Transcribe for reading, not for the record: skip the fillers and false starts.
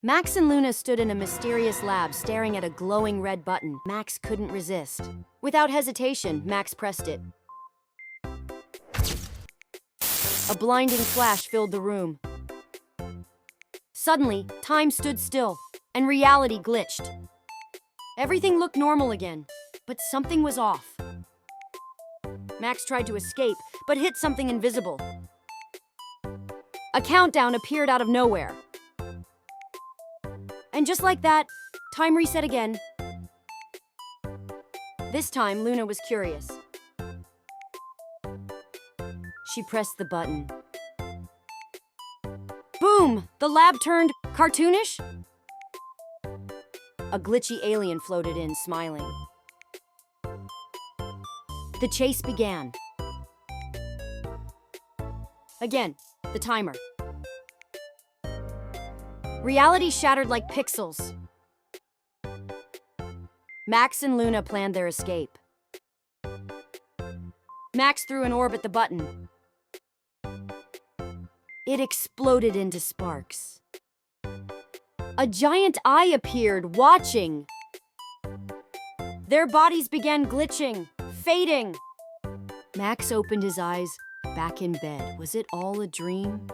Max and Luna stood in a mysterious lab staring at a glowing red button. Max couldn't resist. Without hesitation, Max pressed it. A blinding flash filled the room. Suddenly, time stood still, and reality glitched. Everything looked normal again, but something was off. Max tried to escape, but hit something invisible. A countdown appeared out of nowhere. And just like that, time reset again. This time, Luna was curious. She pressed the button. Boom! The lab turned cartoonish. A glitchy alien floated in, smiling. The chase began. Again, the timer. Reality shattered like pixels. Max and Luna planned their escape. Max threw an orb at the button. It exploded into sparks. A giant eye appeared, watching. Their bodies began glitching, fading. Max opened his eyes, back in bed. Was it all a dream?